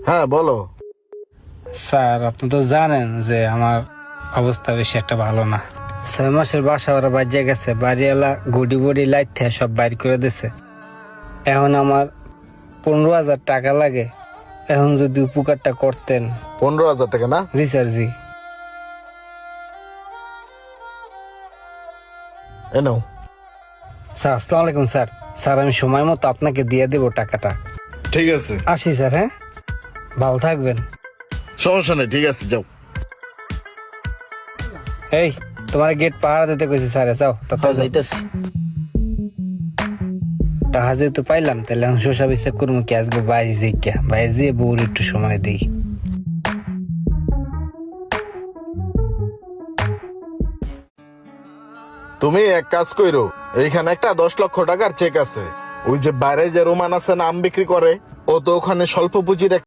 হ্যাঁ বলো। স্যার আপনি তো জানেন যে আমার অবস্থা বেশি একটা ভালো না। 6 মাসের বাসা ওরা বাজিয়ে গেছে, বাড়িওয়ালা গুডি বুডি লাইট থেকে সব বাইর করে দিছে। এখন আমার 15,000 টাকা লাগে। এখন যদি উপকারটা করতেন। 15,000 টাকা না? জি স্যার, জি। এ নাও। স্যার আসসালামু আলাইকুম স্যার। স্যার আমি সময় মতো আপনাকে দিয়ে দেবো টাকাটা। ঠিক আছে, আসি স্যার, হ্যাঁ ভালো থাকবেন। সমস্যা নেই, ঠিক আছে, যাও। এই তোমার গেট পাহারা দিতে কইছি স্যার, যাও তাতে যাইতেছি। টাকা যেহেতু পাইলাম তাহলে এখন শোষা বিচার করবো কি, আসবো বাইরে যেয়ে বাইরে যেয়ে বউর একটু সময় দিই। তুমি এক কাজ কইরো, এইখানে একটা 10 লক্ষ টাকার চেক আছে। ওই যে বাইরে যে রোমান আছে না আম বিক্রি করে, ও তো ওখানে স্বল্প পুঁজির